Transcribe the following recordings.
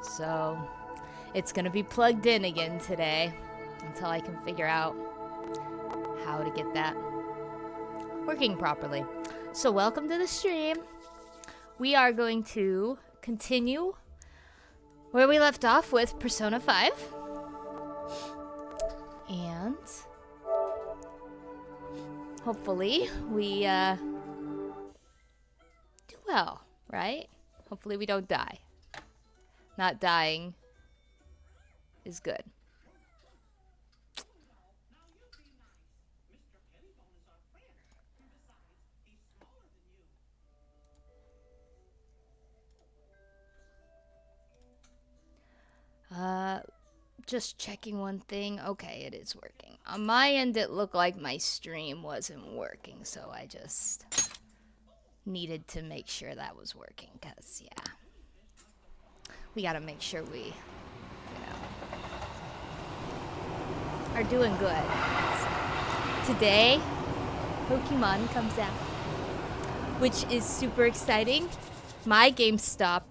So it's gonna be plugged in again today until I can figure out how to get that working properly. So welcome to the stream. We are going to continue where we left off with Persona 5. And hopefully we do well, right? Hopefully we don't die. Not dying is good. Just checking one thing. Okay, it is working. On my end, it looked like my stream wasn't working, so I just needed to make sure that was working, because, yeah. We gotta make sure we, are doing good. So, today, Pokemon comes out, which is super exciting. My GameStop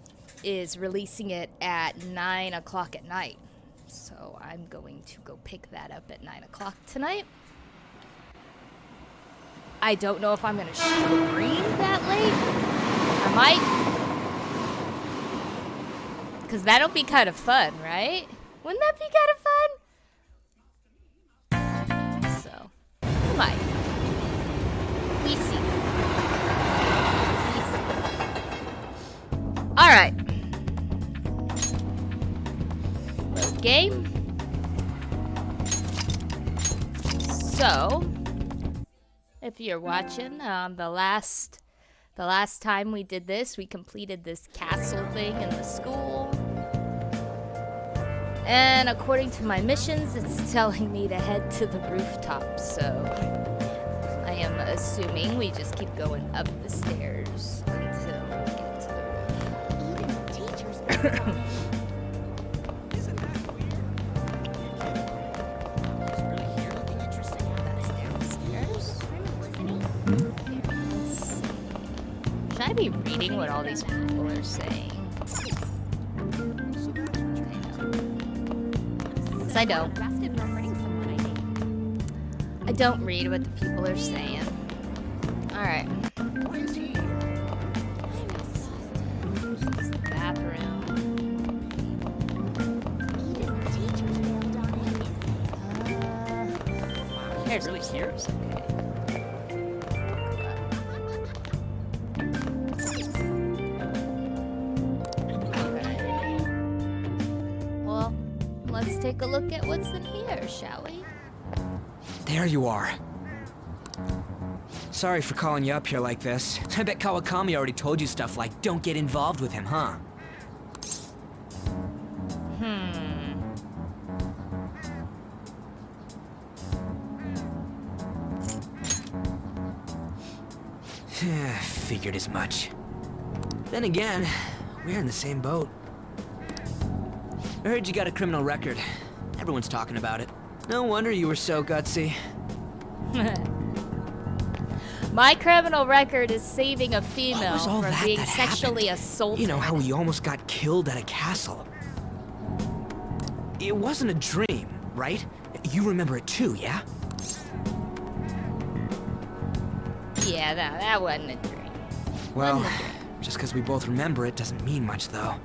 is releasing it at 9 o'clock at night. So I'm going to go pick that up at 9 o'clock tonight. I don't know if I'm going to stream that late. I might. Because that'll be kind of fun, right? Wouldn't that be kind of fun? So, I might. We see. Alright. Load game. So, if you're watching, the last time we did this, we completed this castle thing in the school. And according to my missions, it's telling me to head to the rooftop. So, I am assuming we just keep going up the stairs until we get to the roof. Even teachers. Should I be reading what all these people are saying? Because I don't. I don't read what the people are saying. Alright. It's the bathroom. Here's really stairs. Okay. Let's take a look at what's in here, shall we? There you are. Sorry for calling you up here like this. I bet Kawakami already told you stuff like, don't get involved with him, huh? Figured as much. Then again, we're in the same boat. I heard you got a criminal record. Everyone's talking about it. No wonder you were so gutsy. My criminal record is saving a female from being that sexually happened? assaulted. You know how we almost got killed at a castle? It wasn't a dream, right? You remember it too, yeah? Yeah, that wasn't a dream. Well, just because we both remember it doesn't mean much, though.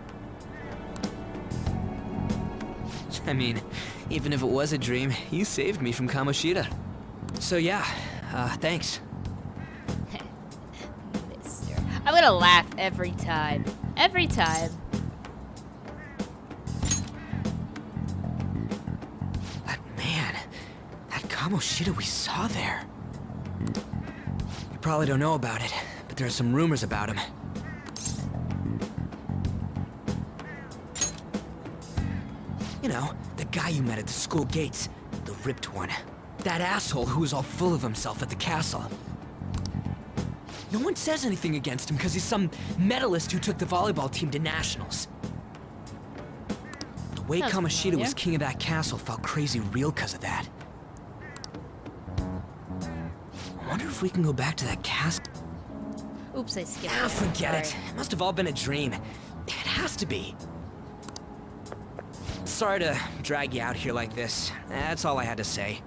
I mean, even if it was a dream, you saved me from Kamoshida. So yeah, thanks. Mister. I'm gonna laugh every time. Every time. But man, that Kamoshida we saw there. You probably don't know about it, but there are some rumors about him. You know, the guy you met at the school gates. The ripped one. That asshole who was all full of himself at the castle. No one says anything against him because he's some medalist who took the volleyball team to nationals. The way Kamoshida was king of that castle felt crazy real because of that. I wonder if we can go back to that castle. Oops, I skipped. Forget it. It must have all been a dream. It has to be. Sorry to drag you out here like this. That's all I had to say.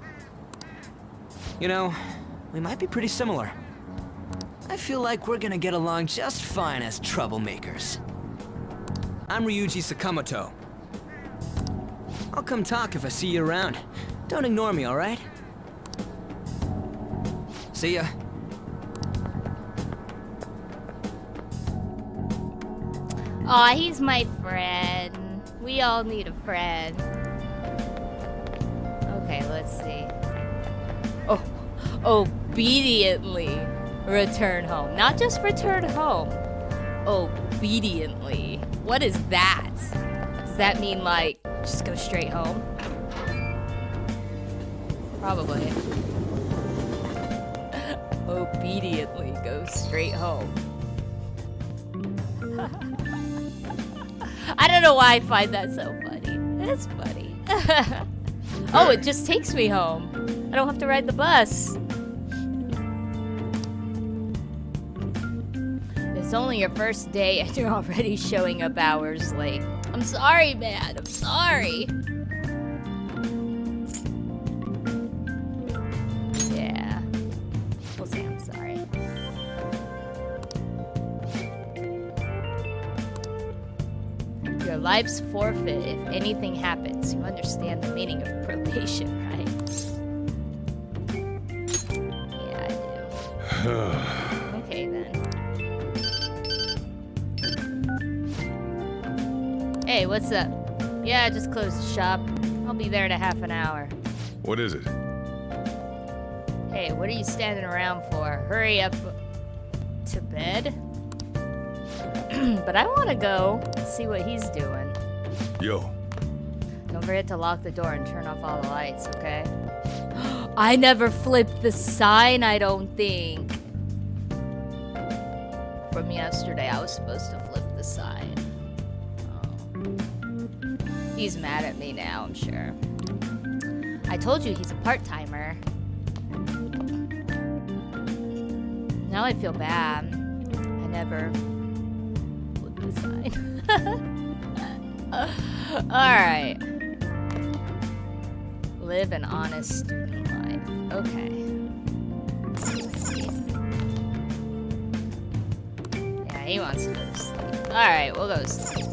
You know, we might be pretty similar. I feel like we're gonna get along just fine as troublemakers. I'm Ryuji Sakamoto. I'll come talk if I see you around. Don't ignore me, alright? See ya. Aw, he's my friend. We all need a friend. Okay, let's see. Oh, obediently return home. Not just return home. Obediently. What is that? Does that mean, like, just go straight home? Probably. Obediently go straight home. I don't know why I find that so funny. It's funny. Oh, it just takes me home. I don't have to ride the bus. It's only your first day and you're already showing up hours late. I'm sorry, man. I'm sorry. Yeah. We'll say I'm sorry. Your life's forfeit if anything happens. You understand the meaning of probation, right? Yeah, I do. Okay, then. Hey, what's up? Yeah, I just closed the shop. I'll be there in a half an hour. What is it? Hey, what are you standing around for? Hurry up to bed? But I want to go see what he's doing. Yo. Don't forget to lock the door and turn off all the lights, okay? I never flipped the sign, I don't think. From yesterday, I was supposed to flip the sign. Oh. He's mad at me now, I'm sure. I told you he's a part-timer. Now I feel bad. I never flipped the sign. Alright. Live an honest student life. Okay. Yeah, he wants to go to sleep. Alright, we'll go to sleep.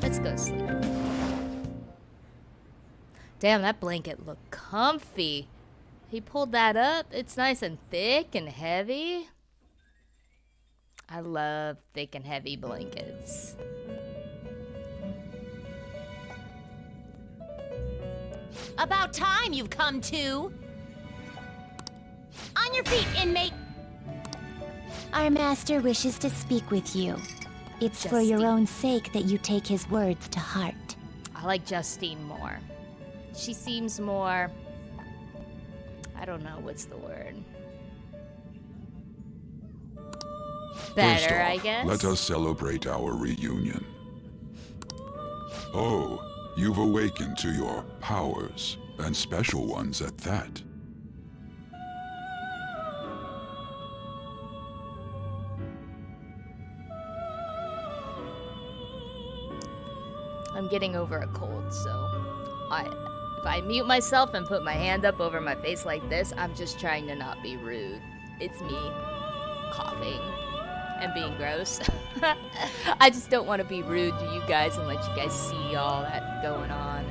Let's go to sleep. Damn, that blanket looked comfy. He pulled that up. It's nice and thick and heavy. I love thick and heavy blankets. About time you've come to. On your feet, inmate. Our master wishes to speak with you. It's for your Justine. own sake that you take his words to heart. I like Justine more. She seems more... I don't know, what's the word? Better, First I off, guess. let us celebrate our reunion. Oh, you've awakened to your powers, and special ones at that. I'm getting over a cold, so if I mute myself and put my hand up over my face like this, I'm just trying to not be rude. It's me coughing and being gross. I just don't want to be rude to you guys and let you guys see all that going on.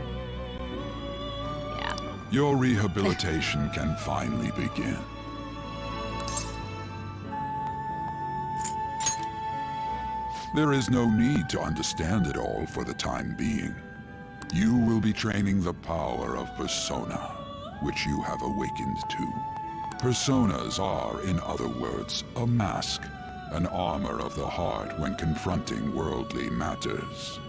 Yeah. Your rehabilitation can finally begin. There is no need to understand it all for the time being. You will be training the power of persona, which you have awakened to. Personas are, in other words, a mask, an armor of the heart when confronting worldly matters.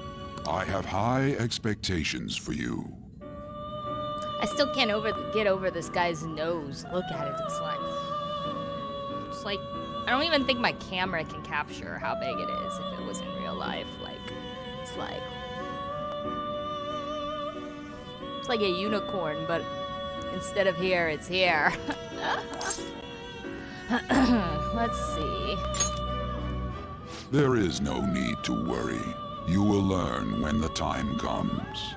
I have high expectations for you. I still can't get over this guy's nose. Look at it. It's like I don't even think my camera can capture how big it is if it was in real life. It's like a unicorn, but instead of here, it's here. Let's see. There is no need to worry. You will learn when the time comes.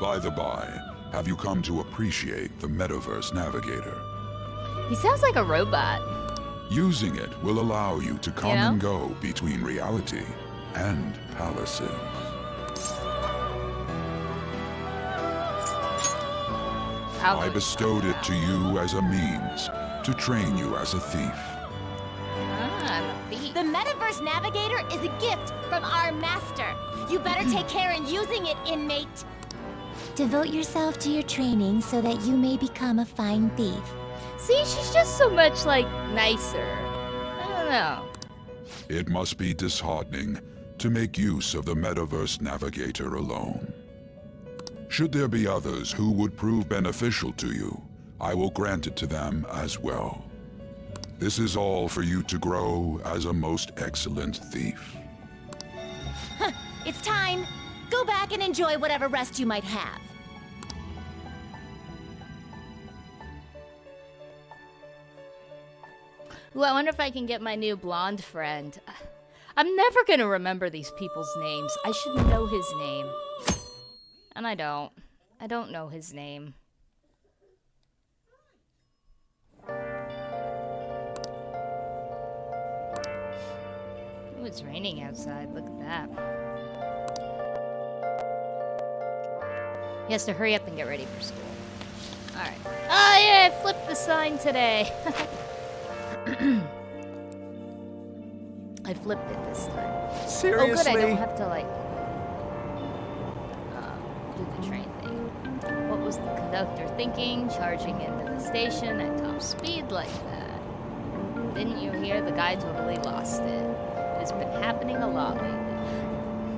By the by, have you come to appreciate the Metaverse Navigator? He sounds like a robot. Using it will allow you to come know? and go between reality and palaces. I bestowed it to you as a means to train you as a thief. Ah, I'm a thief. The Metaverse Navigator is a gift from our master. You better take care in using it, inmate. Devote yourself to your training so that you may become a fine thief. See, she's just so much, like, nicer. I don't know. It must be disheartening to make use of the Metaverse Navigator alone. Should there be others who would prove beneficial to you, I will grant it to them as well. This is all for you to grow as a most excellent thief. It's time. Go back and enjoy whatever rest you might have. Ooh, I wonder if I can get my new blonde friend. I'm never gonna remember these people's names. I should know his name. And I don't. I don't know his name. Ooh, it's raining outside. Look at that. He has to hurry up and get ready for school. Alright. Oh yeah, I flipped the sign today. I flipped it this time. Seriously? Oh good, I don't have to like do the train thing. What was the conductor thinking? Charging into the station at top speed like that. Didn't you hear? The guy totally lost it. It's been happening a lot lately.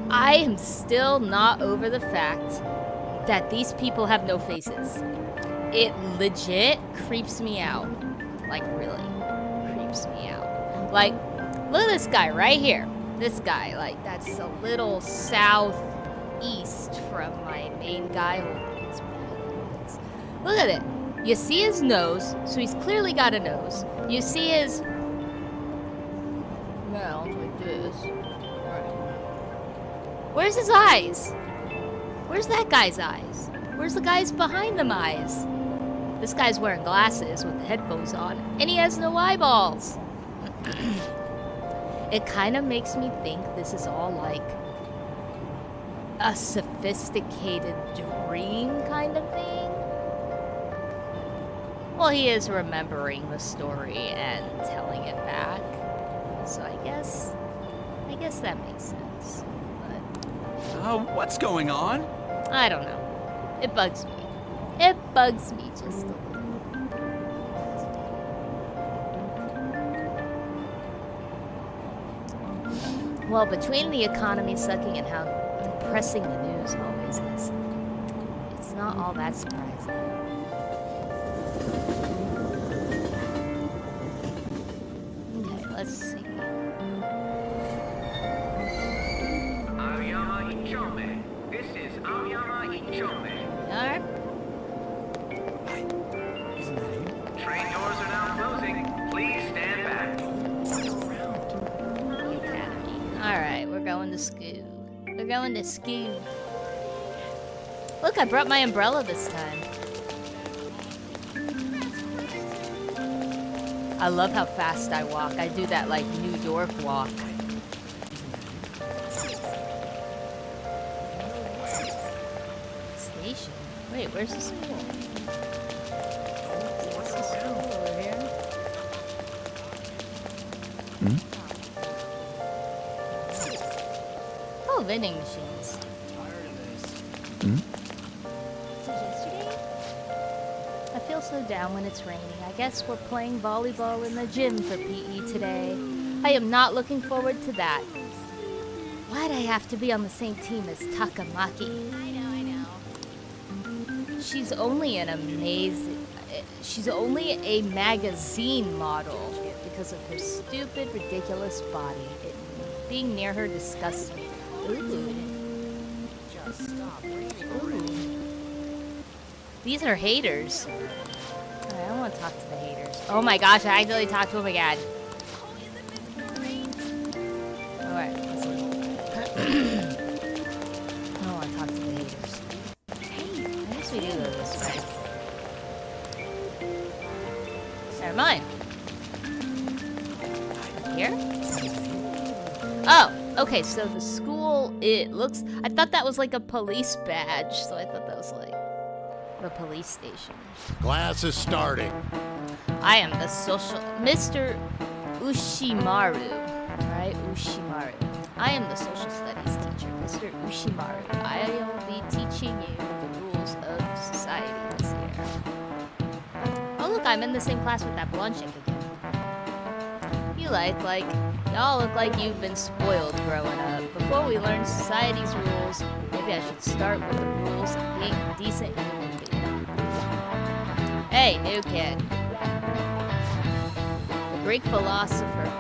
I am still not over the fact that these people have no faces. It legit creeps me out. Like really creeps me out. Like, look at this guy right here. This guy, like, that's a little southeast from my main guy. Look at it. You see his nose, so he's clearly got a nose. You see his mouth like this. Where's his eyes? Where's that guy's eyes? Where's the guy's behind them eyes? This guy's wearing glasses with the headphones on, and he has no eyeballs. It kind of makes me think this is all like a sophisticated dream kind of thing. Well, he is remembering the story and telling it back, so I guess that makes sense. But What's going on? I don't know. It bugs me. It bugs me just a little. Well, between the economy sucking and how depressing the news always is, it's not all that surprising. Okay, let's see. Aoyama Ichome. This is Aoyama Ichome. Alright. Isn't that him? Train doors are now closing. Please stand back. Alright, we're going to school. We're going to school. Look, I brought my umbrella this time. I love how fast I walk. I do that like New York walk. Station? Wait, where's the school? What's the school over here? Oh, vending machines. So yesterday? I feel so down when it's raining. I guess we're playing volleyball in the gym for PE today. I am not looking forward to that. Why'd I have to be on the same team as Takamaki? I know. She's only an amazing... She's only a magazine model because of her stupid, ridiculous body. Being near her disgusts me. Ooh. Ooh. These are haters. I don't want to talk to the haters. Oh my gosh, I accidentally talked to him again. here? Oh, okay, so the school, it looks... I thought that was like a police badge, so I thought that was like the police station. Class is starting. I am the social... Mr. Ushimaru, right? Ushimaru. I am the social studies teacher, Mr. Ushimaru. I will be teaching you the rules of society this year. Oh look, I'm in the same class with that blonde chick again. You y'all look like you've been spoiled growing up. Before we learn society's rules, maybe I should start with the rules of being a decent human being. Hey, new kid. The Greek philosopher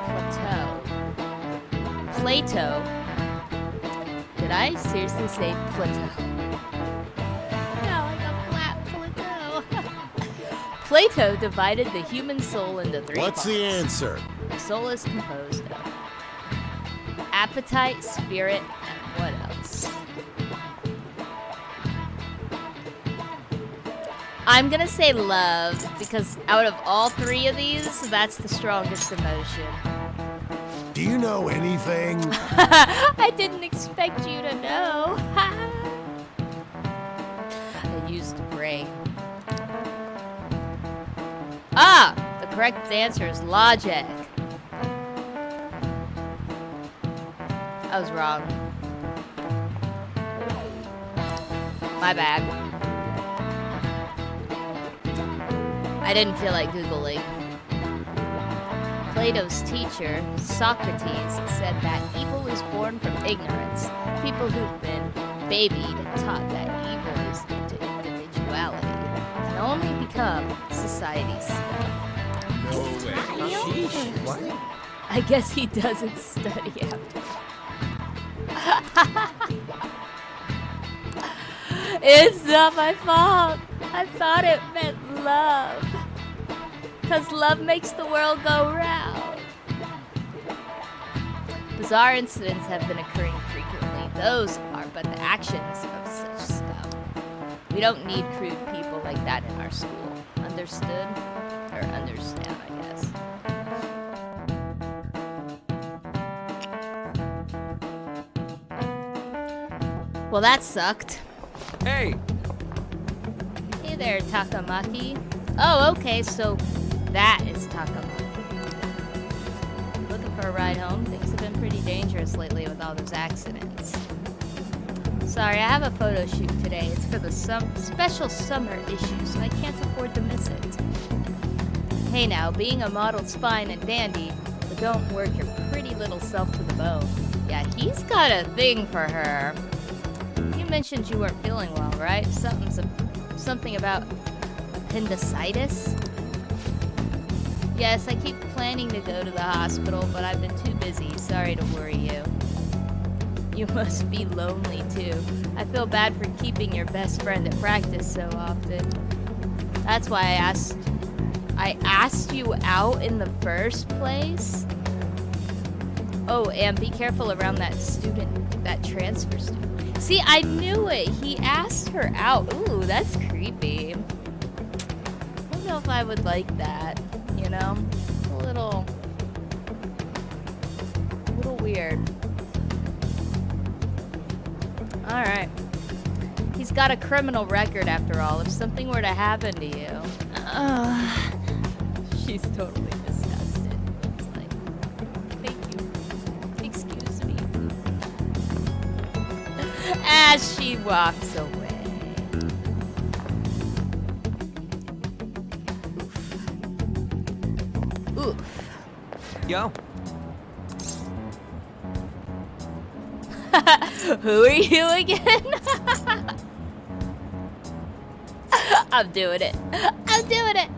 Plato. Did I seriously say Plato? No, I got flat Plato. Plato divided the human soul into three What's parts. the answer? The soul is composed of appetite, spirit, and what else? I'm gonna say love, because out of all three of these, that's the strongest emotion. Do you know anything? I didn't expect you to know. I used brain. Ah! The correct answer is logic. I was wrong. My bad. I didn't feel like Googling. Plato's teacher, Socrates, said that evil is born from ignorance. People who've been babied and taught that evil is due to individuality can only become society's stuff. No way. What? I guess he doesn't study after. It's not my fault. I thought it meant love. Because love makes the world go round. Bizarre incidents have been occurring frequently. Those are but the actions of such scum. We don't need crude people like that in our school. Understood? Or understand, I guess. Well, that sucked. Hey! Hey there, Takamaki. Oh, okay, so that is Takamaki. Looking for a ride home? Things have been pretty dangerous lately with all those accidents. Sorry, I have a photo shoot today. It's for the special summer issue, so I can't afford to miss it. Hey now, being a model's fine and dandy, but don't work your pretty little self to the bone. Yeah, he's got a thing for her. You mentioned you weren't feeling well, right? Something about appendicitis? Yes, I keep planning to go to the hospital, but I've been too busy. Sorry to worry you. You must be lonely too. I feel bad for keeping your best friend at practice so often. That's why I asked you out in the first place. Oh, and be careful around that transfer student. See, I knew it. He asked her out. Ooh, that's creepy. I don't know if I would like that, you know? A little weird. Alright. He's got a criminal record after all. If something were to happen to you. She's totally disgusted. It's like, thank you. Excuse me. As she walks away. Oof. Yo. Who are you again? I'm doing it. I'm doing it.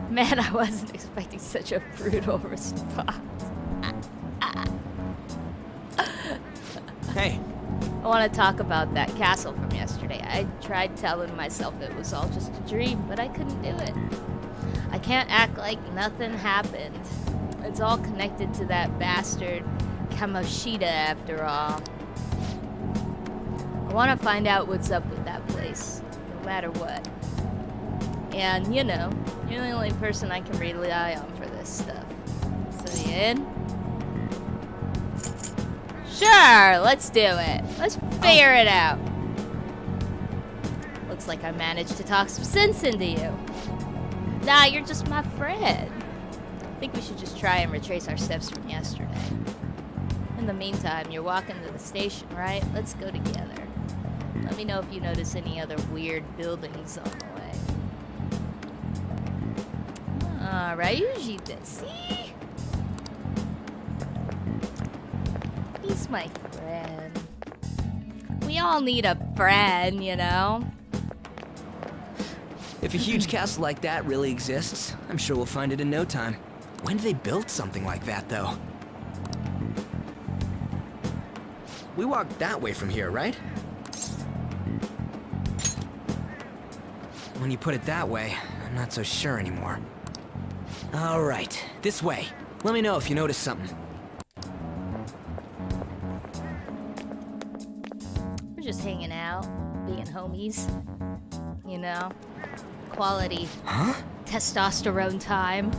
Man, I wasn't expecting such a brutal response. Hey. I want to talk about that castle from yesterday. I tried telling myself it was all just a dream, but I couldn't do it. I can't act like nothing happened. It's all connected to that bastard Kamoshida after all. I want to find out what's up with that place, no matter what. And, you know, you're the only person I can rely on for this stuff. So in? Sure, let's do it. Let's figure it out. Looks like I managed to talk some sense into you. Nah, you're just my friend. I think we should just try and retrace our steps from yesterday. In the meantime, you're walking to the station, right? Let's go together. Let me know if you notice any other weird buildings on the way. Ryuji desu. He's my friend. We all need a friend, you know? If a huge castle like that really exists, I'm sure we'll find it in no time. When did they build something like that, though? We walked that way from here, right? When you put it that way, I'm not so sure anymore. All right, this way. Let me know if you notice something. We're just hanging out, being homies. You know? Quality. Huh? Testosterone time.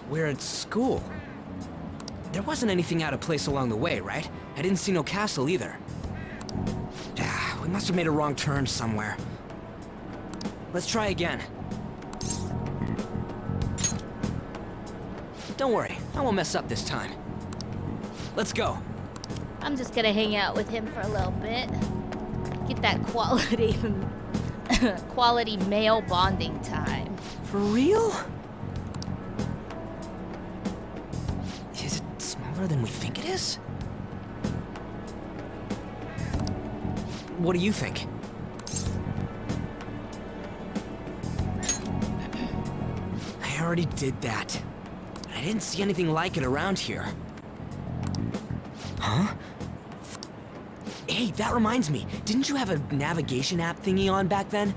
We're at school. There wasn't anything out of place along the way, right? I didn't see no castle either. We must have made a wrong turn somewhere. Let's try again. Don't worry, I won't mess up this time. Let's go. I'm just gonna hang out with him for a little bit. Get that quality quality male bonding time. For real? Is it smaller than we think it is? What do you think? I already did that. I didn't see anything like it around here. Huh? Hey, that reminds me. Didn't you have a navigation app thingy on back then?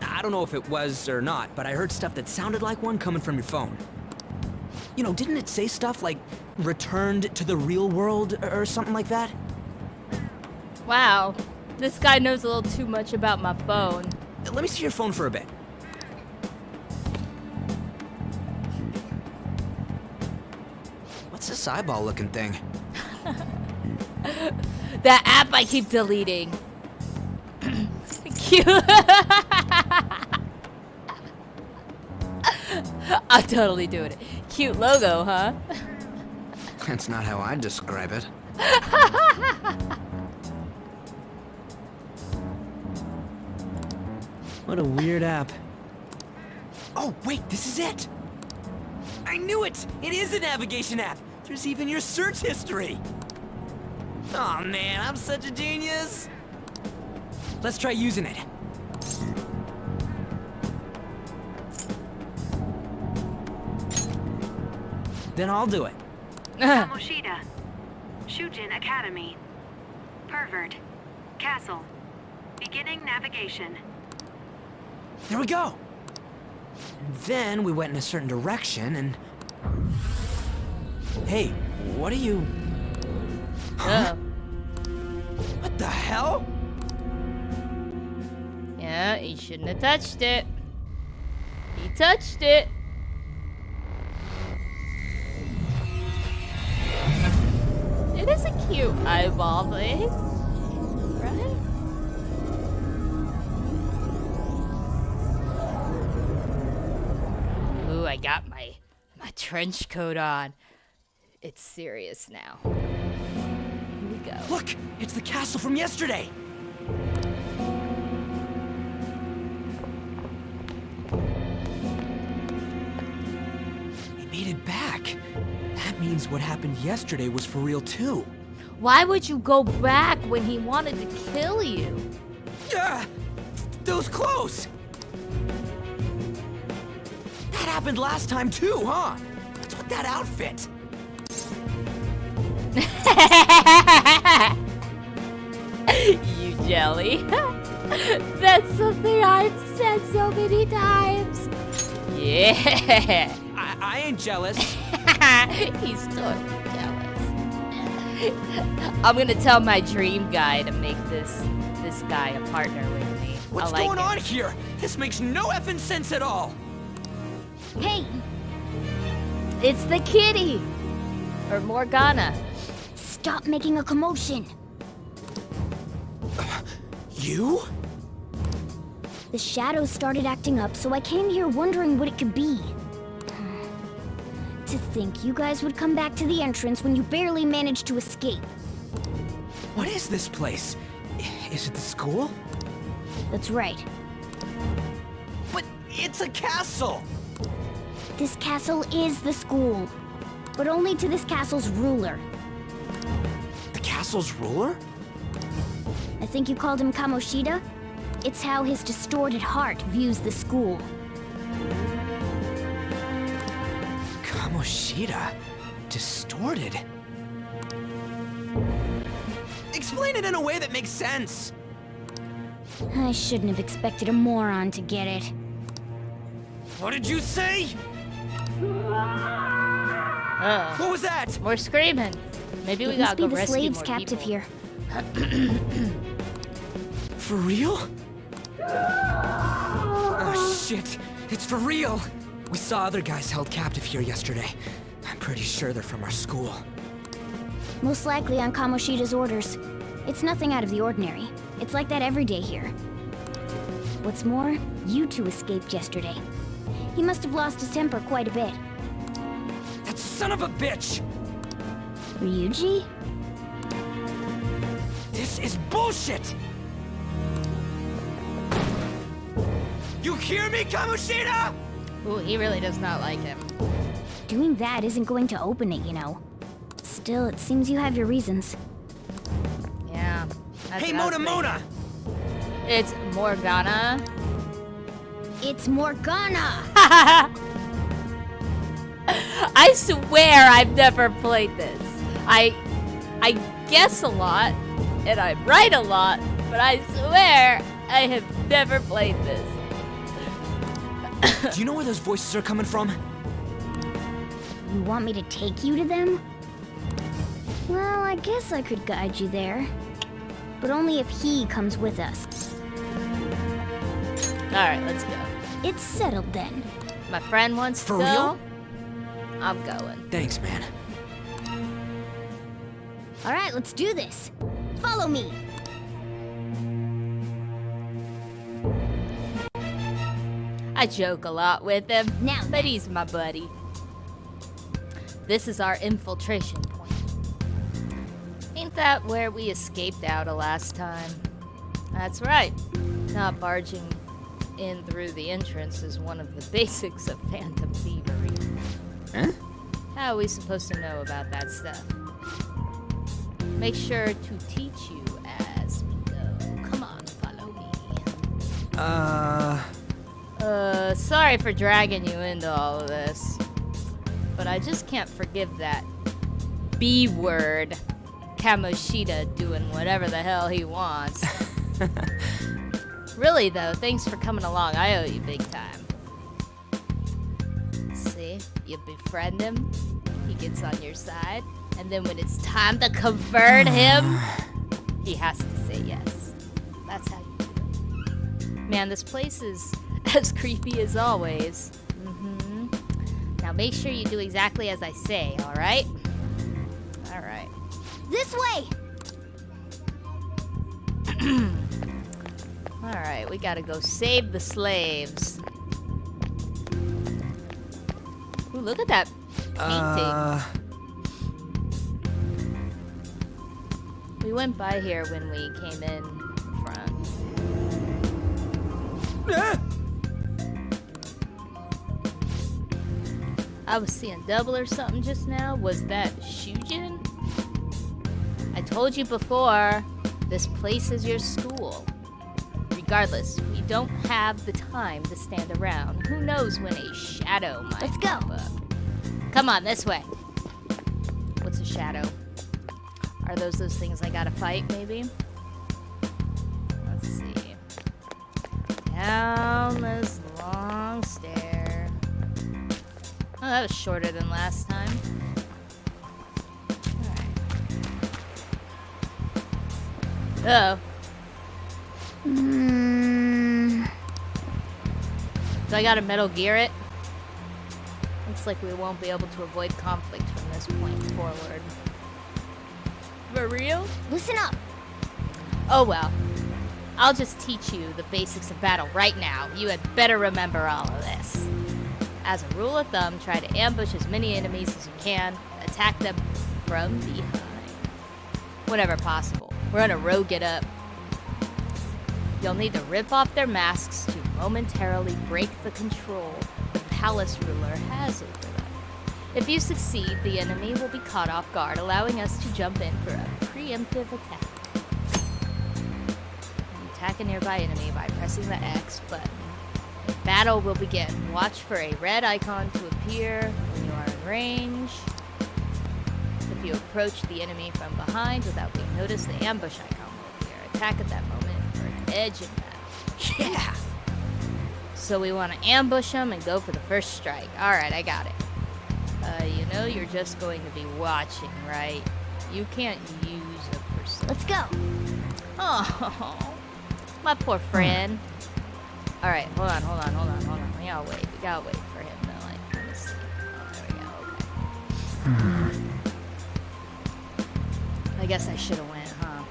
I don't know if it was or not, but I heard stuff that sounded like one coming from your phone. You know, didn't it say stuff like returned to the real world or something like that? Wow, this guy knows a little too much about my phone. Let me see your phone for a bit. What's this eyeball-looking thing? That app I keep deleting. Cute. I'm totally doing it. Cute logo, huh? That's not how I'd describe it. What a weird app. Oh, wait, this is it! I knew it! It is a navigation app! There's even your search history! Oh man, I'm such a genius! Let's try using it. Then I'll do it. Kamoshida. Shujin Academy. Pervert. Castle. Beginning navigation. There we go! And then we went in a certain direction and... Hey, what are you... Huh? What the hell? Yeah, he shouldn't have touched it. He touched it. It is a cute eyeball thing, right? Ooh, I got my trench coat on. It's serious now. Here we go. Look! It's the castle from yesterday! We made it back. That means what happened yesterday was for real too. Why would you go back when he wanted to kill you? Yeah, those clothes! That happened last time too, huh? What's with that outfit? You jelly. That's something I've said so many times. Yeah. I ain't jealous. He's totally jealous. I'm gonna tell my dream guy to make this guy a partner with me. What's I like going it. on here? This makes no effing sense at all! Hey, It's the kitty! Or Morgana. stop making a commotion. You? The shadows started acting up, so I came here wondering what it could be. To think you guys would come back to the entrance when you barely managed to escape. What is this place? Is it the school? That's right. But it's a castle! This castle is the school. But only to this castle's ruler. The castle's ruler? I think you called him Kamoshida? It's how his distorted heart views the school. Kamoshida? Distorted? Explain it in a way that makes sense! I shouldn't have expected a moron to get it. What did you say? Oh, What was that? more screaming. Maybe we It gotta must be go the rescue slaves more captive people. here. For real? Oh shit, it's for real! We saw other guys held captive here yesterday. I'm pretty sure they're from our school. Most likely on Kamoshida's orders. It's nothing out of the ordinary. It's like that every day here. What's more, you two escaped yesterday. He must have lost his temper quite a bit. That son of a bitch! Ryuji? This is bullshit! You hear me, Kamoshida? Ooh, he really does not like him. Doing that isn't going to open it, you know. Still, it seems you have your reasons. Yeah. that's Hey, what I was Mona! thinking. It's Morgana. It's Morgana! I swear I've never played this. I guess a lot, and I write a lot, but I swear I have never played this. Do you know where those voices are coming from? You want me to take you to them? Well, I guess I could guide you there. But only if he comes with us. Alright, let's go. It's settled then. My friend wants For to go. real? I'm going. Thanks, man. Alright, let's do this. Follow me. I joke a lot with him, Now but he's my buddy. This is our infiltration point. Ain't that where we escaped out of last time? That's right. Not barging in through the entrance is one of the basics of phantom thievery. Huh? How are we supposed to know about that stuff? Make sure to teach you as we go. Come on, follow me. Sorry for dragging you into all of this. But I just can't forgive that B word, Kamoshida doing whatever the hell he wants. Really though, thanks for coming along. I owe you big time. See, you befriend him, he gets on your side, and then when it's time to convert him, he has to say yes. That's how you do it. Man, this place is as creepy as always. Now make sure you do exactly as I say, alright? Alright. This way! Alright, we gotta go save the slaves. Ooh, look at that painting. We went by here when we came in front. I was seeing double or something just now. Was that Shujin? I told you before, this place is your school. Regardless, we don't have the time to stand around. Who knows when a shadow might Let's go. pop up. Come on, this way. What's a shadow? Are those things I gotta fight, maybe? Let's see. Down this long stair. Oh, that was shorter than last time. Alright. Uh-oh. So I gotta Metal Gear it. Looks like we won't be able to avoid conflict from this point forward. For real? Listen up. Oh well. I'll just teach you the basics of battle right now. You had better remember all of this. As a rule of thumb, try to ambush as many enemies as you can. Attack them from behind. Whenever possible. We're gonna rogue it up. You'll need to rip off their masks to momentarily break the control the palace ruler has over them. If you succeed, the enemy will be caught off guard, allowing us to jump in for a preemptive attack. Attack a nearby enemy by pressing the X button. Battle will begin. Watch for a red icon to appear when you are in range. If you approach the enemy from behind without being noticed, the ambush icon will appear. Attack at that moment for an edge in battle. Yeah! So we want to ambush them and go for the first strike. Alright, I got it. You know you're just going to be watching, right? You can't use a person. Let's go. Oh, my poor friend. Alright, hold on. We gotta wait for him to, like, let me see. Oh, there we go, okay. I guess I should've went, huh?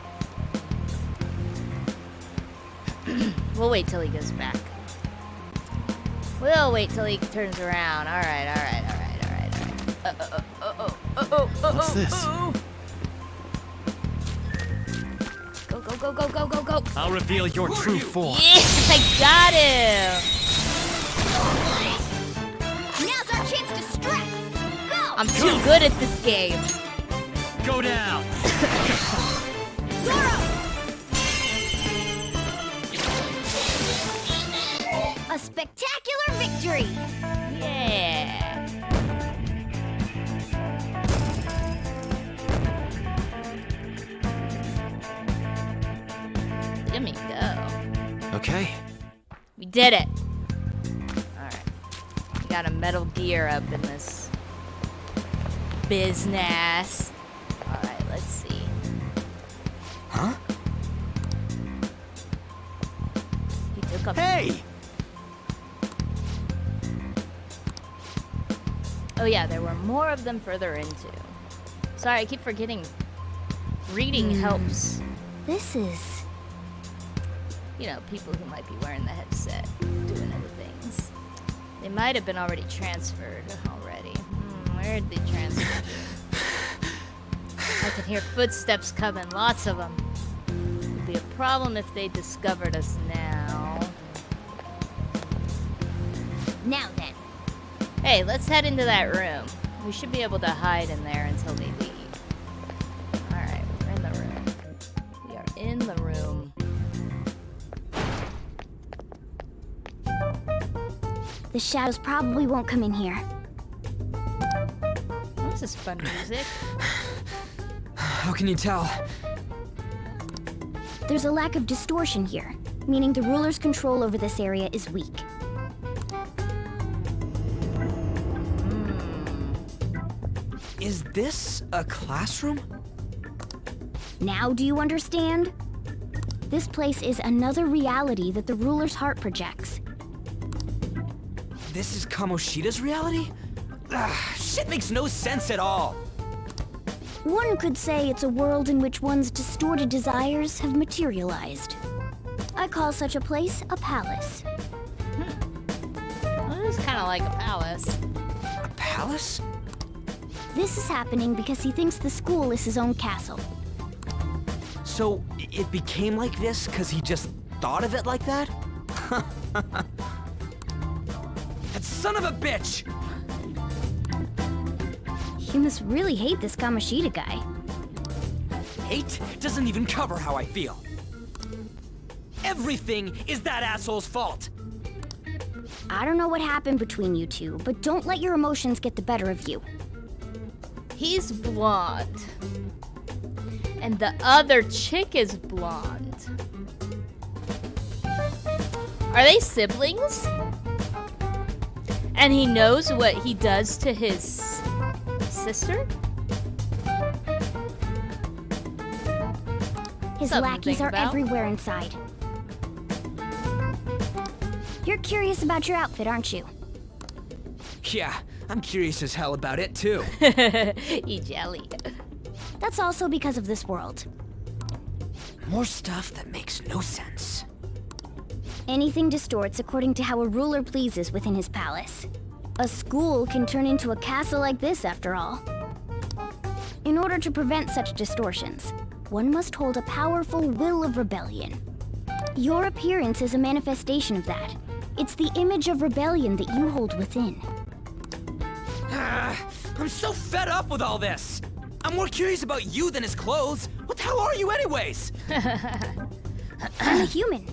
We'll wait till he goes back. We'll wait till he turns around. Alright. What's this? Go. I'll reveal your true form. Yes, I got him. Now's our chance to strike. Go! I'm too good at this game. Go down. Zoro! A spectacular victory! Yeah. Let me go. Okay. We did it. Alright. We got a Metal Gear up in this business. Alright, let's see. Huh? He took up. Hey! Oh yeah, there were more of them further into. Sorry, I keep forgetting. Reading helps. This is... You know, people who might be wearing the headset, doing other things. They might have been already transferred already. Where did they transfer? I can hear footsteps coming, lots of them. It'd be a problem if they discovered us now. Now then. Hey, let's head into that room. We should be able to hide in there until they leave. Alright, we're in the room. We are in the room. The shadows probably won't come in here. This is fun music. How can you tell? There's a lack of distortion here, meaning the ruler's control over this area is weak. Is this a classroom? Now do you understand? This place is another reality that the ruler's heart projects. This is Kamoshida's reality? Shit makes no sense at all. One could say it's a world in which one's distorted desires have materialized. I call such a place a palace. Well, this is kind of like a palace. A palace? This is happening because he thinks the school is his own castle. So, it became like this because he just thought of it like that? That son of a bitch! You must really hate this Kamoshida guy. Hate doesn't even cover how I feel. Everything is that asshole's fault. I don't know what happened between you two, but don't let your emotions get the better of you. He's blonde. And the other chick is blonde. Are they siblings? And he knows what he does to his sister? His Something to lackeys think are about. everywhere inside. You're curious about your outfit, aren't you? Yeah, I'm curious as hell about it too. Eat jelly. That's also because of this world. More stuff that makes no sense. Anything distorts according to how a ruler pleases within his palace. A school can turn into a castle like this, after all. In order to prevent such distortions, one must hold a powerful will of rebellion. Your appearance is a manifestation of that. It's the image of rebellion that you hold within. I'm so fed up with all this. I'm more curious about you than his clothes. What the hell are you anyways? I'm a human.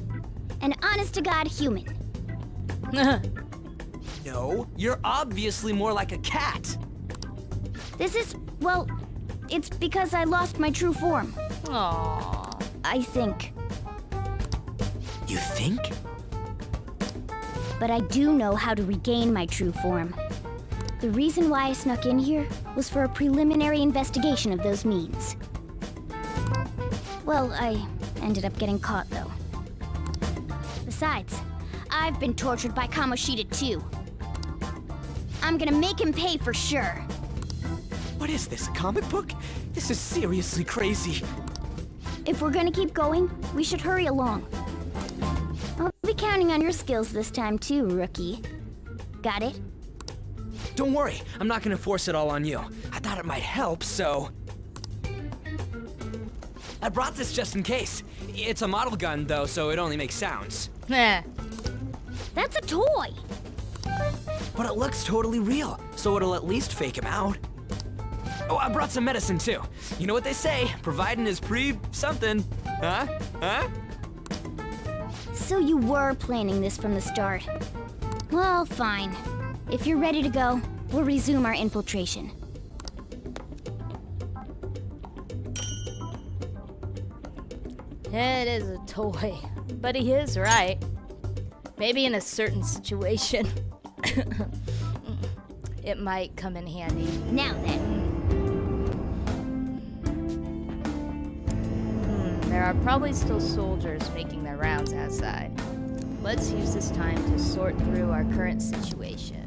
An honest-to-God human. No, you're obviously more like a cat. This is, well, it's because I lost my true form. Aww. I think. You think? But I do know how to regain my true form. The reason why I snuck in here was for a preliminary investigation of those means. Well, I ended up getting caught, though. Besides, I've been tortured by Kamoshida, too. I'm gonna make him pay for sure. What is this, a comic book? This is seriously crazy. If we're gonna keep going, we should hurry along. I'll be counting on your skills this time, too, rookie. Got it? Don't worry, I'm not gonna force it all on you. I thought it might help, so... I brought this just in case. It's a model gun, though, so it only makes sounds. Meh. That's a toy! But it looks totally real, so it'll at least fake him out. Oh, I brought some medicine, too. You know what they say, providing is something. Huh? Huh? So you were planning this from the start. Well, fine. If you're ready to go, we'll resume our infiltration. It is a toy, but he is right. Maybe in a certain situation, it might come in handy. Now then. There are probably still soldiers making their rounds outside. Let's use this time to sort through our current situation.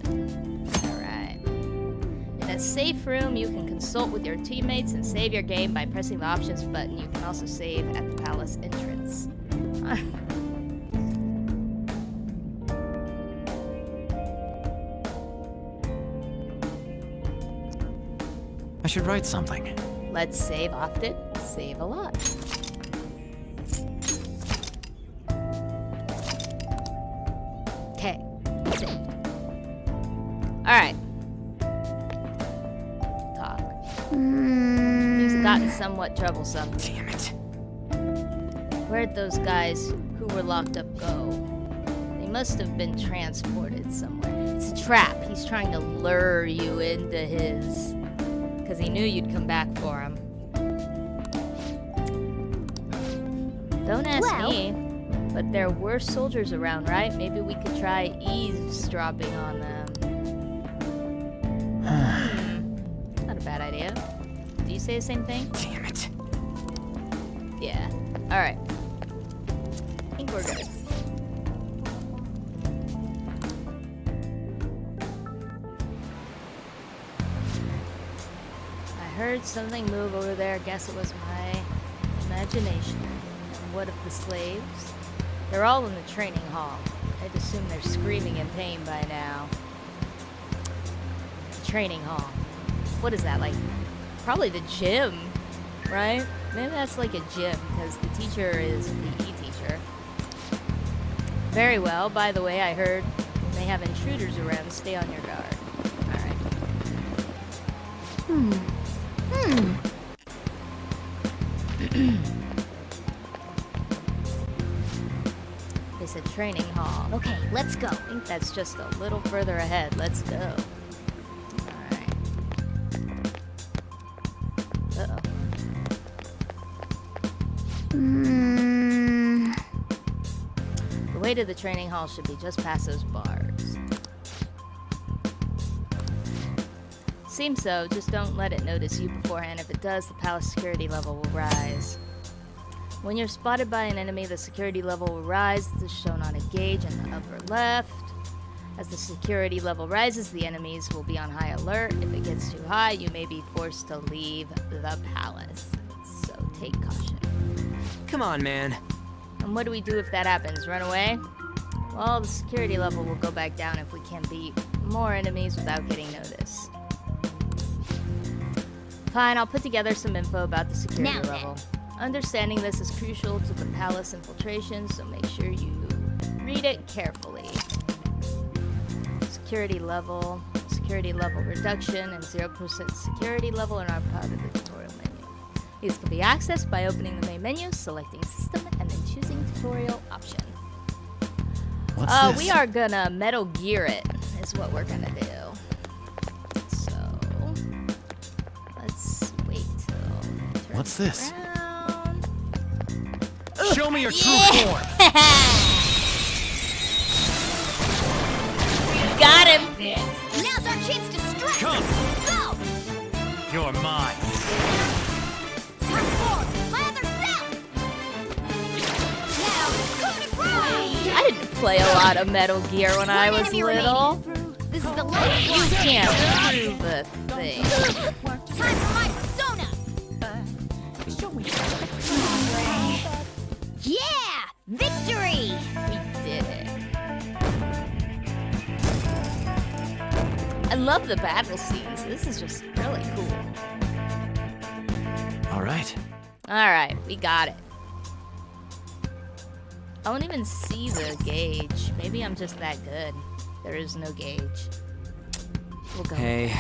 Alright. In a safe room, you can consult with your teammates and save your game by pressing the options button. You can also save at the palace entrance. I should write something. Let's save often, save a lot. Okay, save. Alright. Talk. Things have gotten somewhat troublesome. Damn it. Where'd those guys who were locked up go? They must have been transported somewhere. It's a trap. He's trying to lure you into his... because he knew you'd come back for him. Don't ask me, but there were soldiers around, right? Maybe we could try eavesdropping on them. Not a bad idea. Do you say the same thing? Damn it. Yeah. Alright. I think we're good. I heard something move over there. Guess it was my imagination. And what of the slaves? They're all in the training hall. I'd assume they're screaming in pain by now. Training hall. What is that, like? Probably the gym, right? Maybe that's like a gym, because the teacher is a PE teacher. Very well. By the way, I heard when they have intruders around, stay on your guard. Alright. It's a training hall. Okay, let's go. I think that's just a little further ahead. Let's go. Alright. Uh-oh. The way to the training hall should be just past those bars. Seems so, just don't let it notice you beforehand. If it does, the palace security level will rise. When you're spotted by an enemy, the security level will rise. This is shown on a gauge in the upper left. As the security level rises, the enemies will be on high alert. If it gets too high, you may be forced to leave the palace. So take caution. Come on, man. And what do we do if that happens? Run away? Well, the security level will go back down if we can beat more enemies without getting noticed. Fine, I'll put together some info about the security Now then. level. Understanding this is crucial to the palace infiltration, so make sure you read it carefully. Security level reduction, and 0% security level are not part of the tutorial menu. These can be accessed by opening the main menu, selecting system, and then choosing tutorial option. What's this? We are gonna Metal Gear it, is what we're gonna do. So, let's wait till it turns What's this? around. Show me your true form. Got him! Now's our chance to strike! Come. Go! You're mine. Turn forward! Lather south! Now, coup de grace! I didn't play a lot of Metal Gear when I was enemy little. This is the last You one! can't do the thing. Time for my persona! Yeah! Victory! We did it. I love the battle scenes. This is just really cool. All right. Alright, we got it. I don't even see the gauge. Maybe I'm just that good. There is no gauge. We'll go. Hey,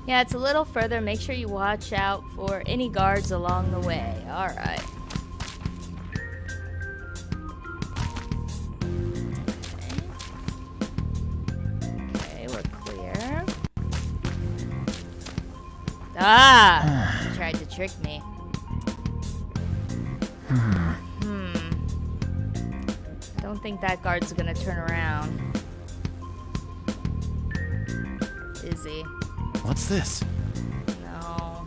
Yeah, it's a little further. Make sure you watch out for any guards along the way. Alright. Okay, we're clear. Ah! He tried to trick me. I don't think that guard's gonna turn around. Is he? What's this? No.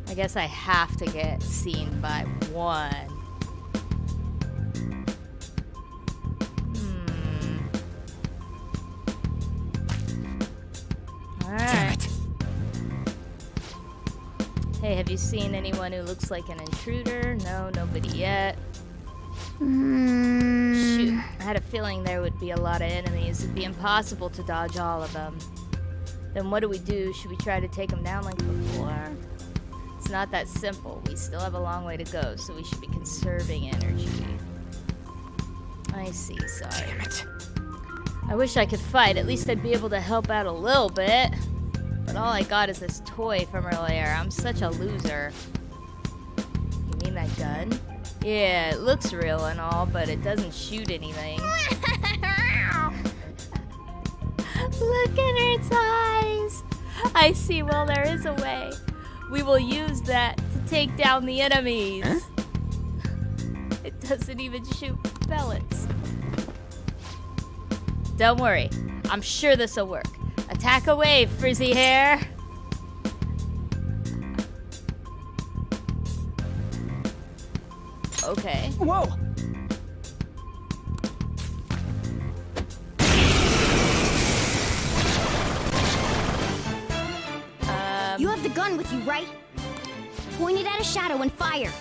I guess I have to get seen by one. damn Alright. it. Hey, have you seen anyone who looks like an intruder? No, nobody yet. Shoot, I had a feeling there would be a lot of enemies. It'd be impossible to dodge all of them. Then what do we do? Should we try to take them down like before? It's not that simple. We still have a long way to go, so we should be conserving energy. I see, sorry. Damn it. I wish I could fight. At least I'd be able to help out a little bit. But all I got is this toy from earlier. I'm such a loser. You mean that gun? Yeah, it looks real and all, but it doesn't shoot anything. Look at its eyes! I see, well, there is a way. We will use that to take down the enemies. Huh? It doesn't even shoot pellets. Don't worry, I'm sure this'll work. Attack away, frizzy hair! Okay. Whoa! You have the gun with you, right? Point it at a shadow and fire.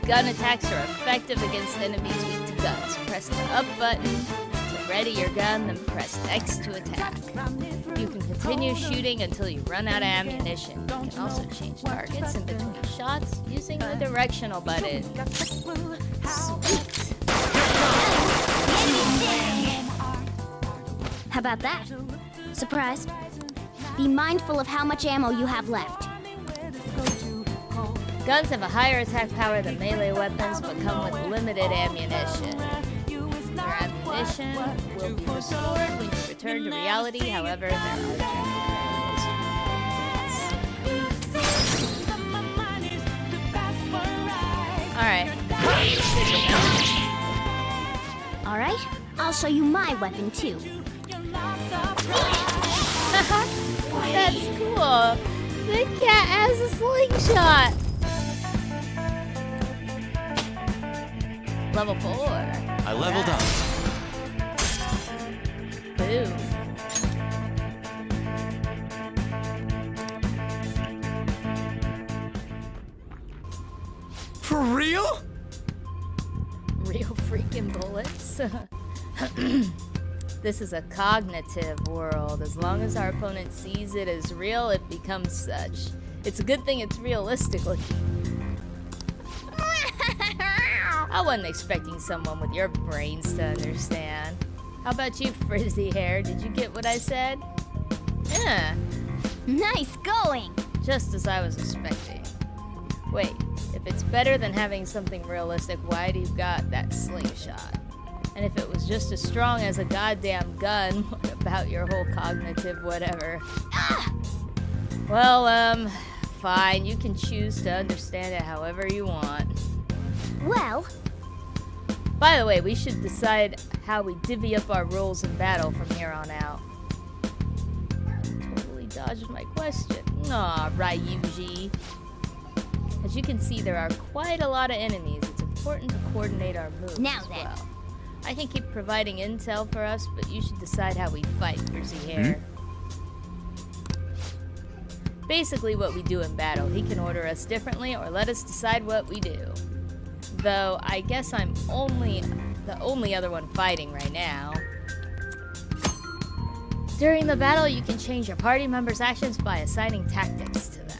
Gun attacks are effective against enemies weak to guns. Press the up button to ready your gun, then press X to attack. You can continue shooting until you run out of ammunition. You can also change targets in between shots using the directional button. Sweet. How about that? Surprised? Be mindful of how much ammo you have left. Guns have a higher attack power than melee weapons, but come with limited ammunition. Your ammunition will be restored when you return to reality, however, there are Alright. Alright, I'll show you my weapon too. That's cool. The cat has a slingshot. Level 4. I leveled up. Boom. For real? Real freaking bullets. This is a cognitive world. As long as our opponent sees it as real, it becomes such. It's a good thing it's realistic looking. I wasn't expecting someone with your brains to understand. How about you, frizzy hair? Did you get what I said? Yeah, Nice going! just as I was expecting. Wait, if it's better than having something realistic, why do you got that slingshot? And if it was just as strong as a goddamn gun, what about your whole cognitive whatever? Well, fine. You can choose to understand it however you want. Well, By the way, we should decide how we divvy up our roles in battle from here on out. Totally dodged my question. Aw, Ryuji. As you can see, there are quite a lot of enemies. It's important to coordinate our moves Now as then. well. I can keep providing intel for us, but you should decide how we fight, Frizzy Hair. Basically what we do in battle. He can order us differently or let us decide what we do. Though, I guess I'm the only other one fighting right now. During the battle, you can change your party members' actions by assigning tactics to them.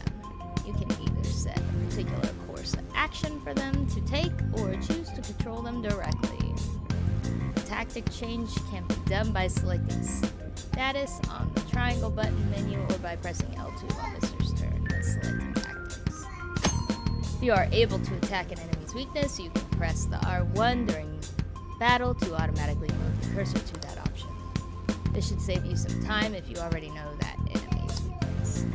You can either set a particular course of action for them to take or choose to control them directly. The tactic change can be done by selecting status on the triangle button menu or by pressing L2 on Mr. Stern and selecting tactics. If you are able to attack an enemy's weakness, you can press the R1 during battle to automatically move the cursor to that option. This should save you some time if you already know that enemy's weakness.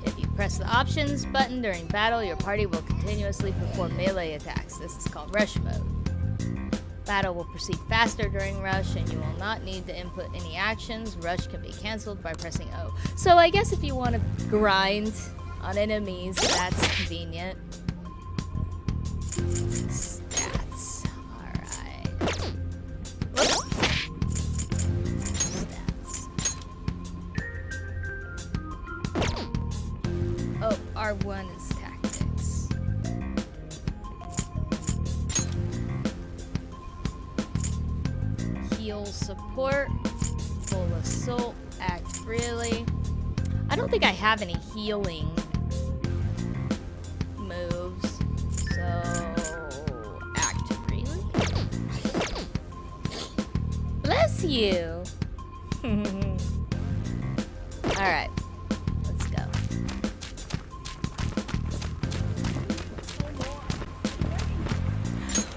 If you press the options button during battle, your party will continuously perform melee attacks. This is called rush mode. Battle will proceed faster during rush, and you will not need to input any actions. Rush can be cancelled by pressing O. So I guess if you want to grind on enemies, that's convenient. Stats. Alright. Whoops. Stats. Oh, R1 is tactics. Heal support, full assault, act freely. I don't think I have any healing moves, so act freely. Bless you. Alright, let's go.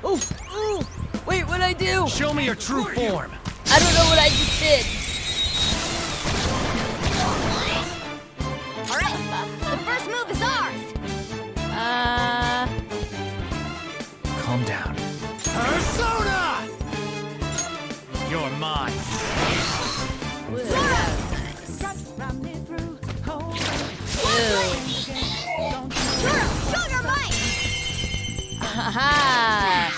Oh, wait, what'd I do? Show me your true form. I don't know what I just did. alright, the first move is ours! Calm down. Persona! You're mine. Show your might! Haha!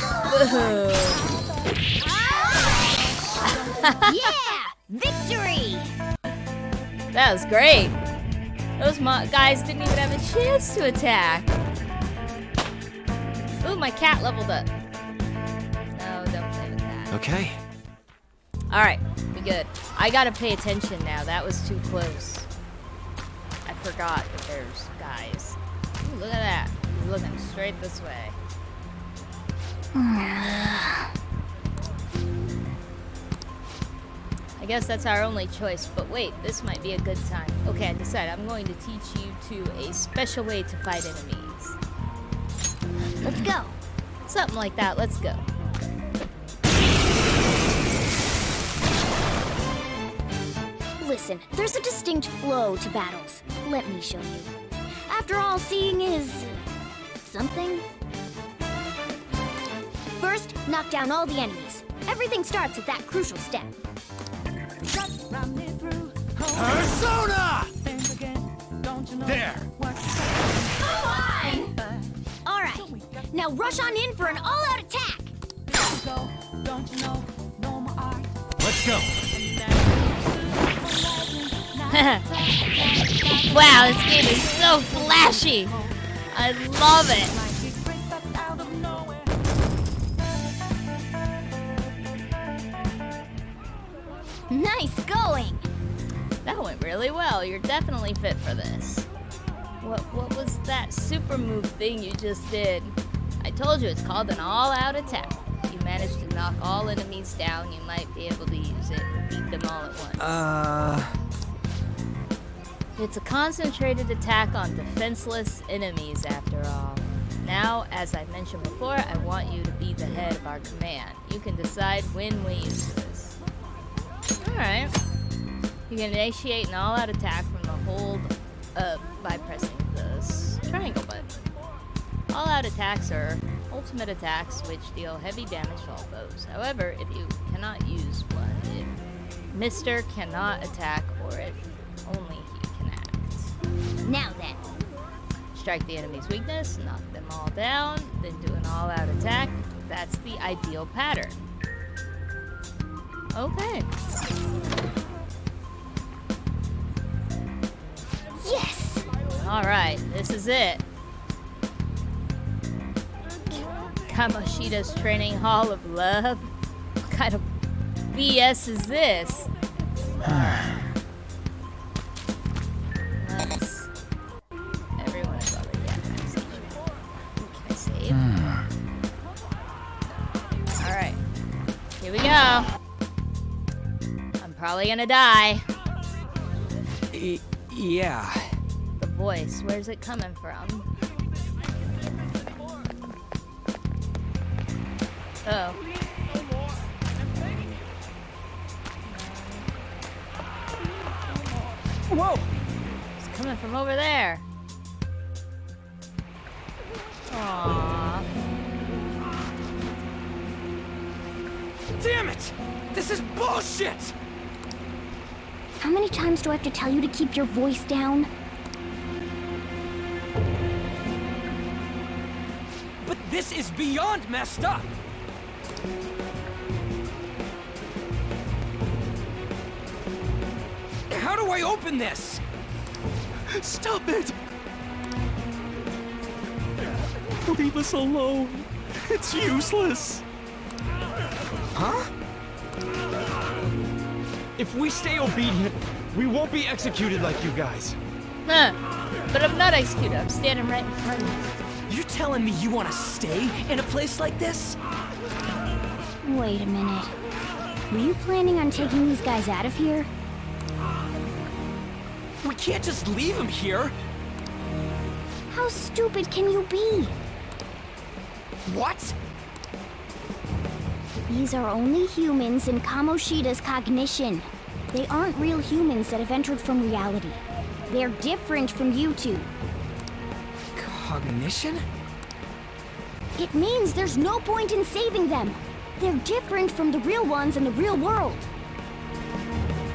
Yeah! Victory! That was great. Those guys didn't even have a chance to attack. Ooh, my cat leveled up. No, don't play with that. Okay. Alright, we good. I gotta pay attention now. That was too close. I forgot that there's guys. Ooh, look at that. He's looking straight this way. I guess that's our only choice, but wait, this might be a good time. Okay, I decided I'm going to teach you to a special way to fight enemies. Let's go. Something like that, let's go. Listen, there's a distinct flow to battles. Let me show you. After all, seeing is... something. First, knock down all the enemies. Everything starts at that crucial step. Persona! There! Alright, now rush on in for an all-out attack! Let's go! Wow, this game is so flashy. I love it. Nice going! That went really well. You're definitely fit for this. What was that super move thing you just did? I told you it's called an all-out attack. If you manage to knock all enemies down, you might be able to use it and beat them all at once. It's a concentrated attack on defenseless enemies, after all. Now, as I mentioned before, I want you to be the head of our command. You can decide when we use this. Alright. You can initiate an all-out attack from the hold by pressing the triangle button. All-out attacks are ultimate attacks which deal heavy damage to all foes. However, if you cannot use one, if Mr. cannot attack, or if only he can act. Now then. Strike the enemy's weakness, knock them all down, then do an all-out attack. That's the ideal pattern. Okay. Yes! Alright, this is it. Kamoshida's Training Hall of Love? What kind of BS is this? Everyone is already at max HP. Can I save? Alright. Here we go. I'm probably gonna die. Yeah. The voice, where's it coming from? Oh. Whoa! It's coming from over there. Aww. Damn it! This is bullshit! How many times do I have to tell you to keep your voice down? But this is beyond messed up! How do I open this? Stop it! Leave us alone. It's useless. Huh? If we stay obedient, we won't be executed like you guys. Huh. But I'm not executed. I'm standing right in front of you. You telling me you want to stay in a place like this? Wait a minute. Were you planning on taking these guys out of here? We can't just leave him here. How stupid can you be? What? These are only humans in Kamoshida's cognition. They aren't real humans that have entered from reality. They're different from you two. Cognition? It means there's no point in saving them. They're different from the real ones in the real world.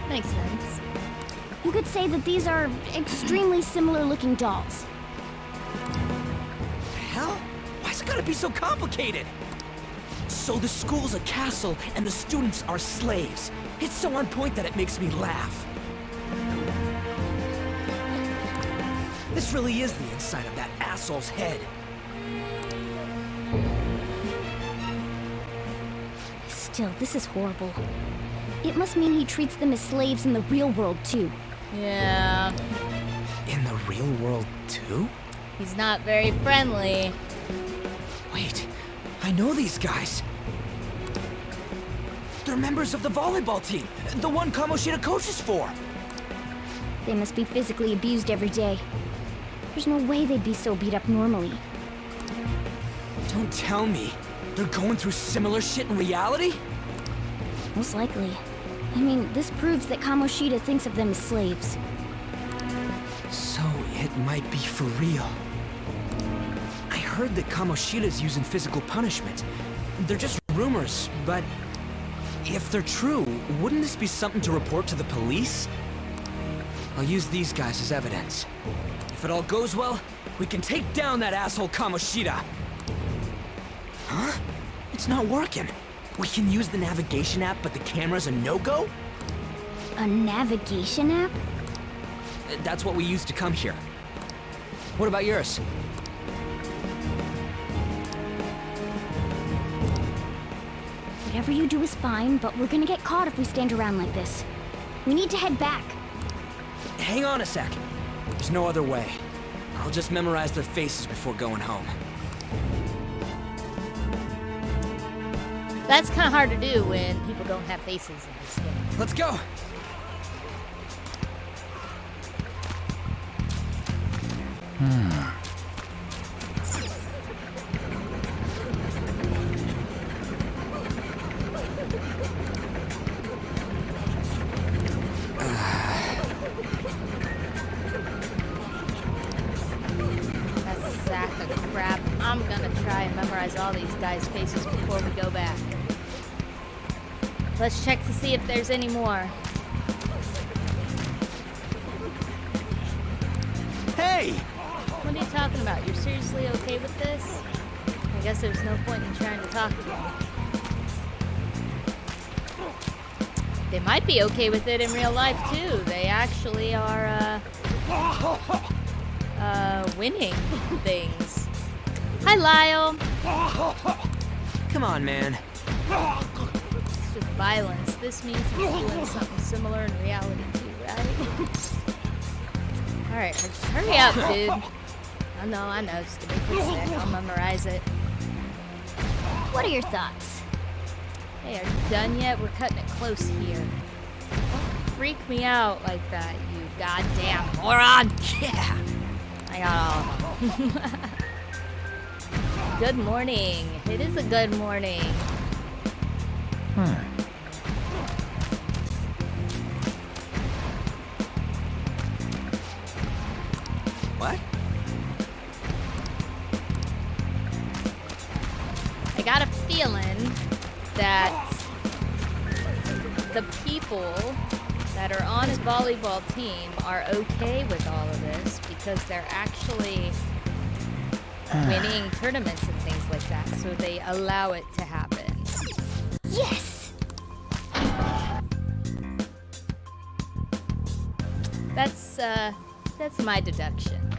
Makes sense. You could say that these are extremely similar looking dolls. Hell? Why's it gotta be so complicated? So the school's a castle and the students are slaves. It's so on point that it makes me laugh. This really is the inside of that asshole's head. Still, this is horrible. It must mean he treats them as slaves in the real world, too. Yeah. In the real world, too? He's not very friendly. Wait, I know these guys. They're members of the volleyball team, the one Kamoshida coaches for. They must be physically abused every day. There's no way they'd be so beat up normally. Don't tell me. They're going through similar shit in reality? Most likely. I mean, this proves that Kamoshida thinks of them as slaves. So it might be for real. I heard that Kamoshida's using physical punishment. They're just rumors, but if they're true, wouldn't this be something to report to the police? I'll use these guys as evidence. If it all goes well, we can take down that asshole Kamoshida. Huh? It's not working. We can use the navigation app, but the camera's a no-go? A navigation app? That's what we used to come here. What about yours? Whatever you do is fine, but we're gonna get caught if we stand around like this. We need to head back. Hang on a sec. There's no other way. I'll just memorize their faces before going home. That's kind of hard to do when people don't have faces in this game. Let's go! That's a sack of crap. I'm gonna try and memorize all these guys' faces before we go back. Let's check to see if there's any more. Hey! What are you talking about? You're seriously okay with this? I guess there's no point in trying to talk to me. They might be okay with it in real life too. They actually are winning things. Hi, Lyle. Come on, man. It's just violence. This means he's doing something similar in reality too, right? Alright, just hurry up, dude. I know, just give me a quick sec. I'll memorize it. What are your thoughts? Hey, are you done yet? We're cutting it close here. Don't freak me out like that, you goddamn moron! Yeah! I got all of them. Good morning. It is a good morning. What? I got a feeling that the people that are on his volleyball team are okay with all of this because they're actually winning tournaments and things like that, so they allow it to happen. Yes! That's my deduction.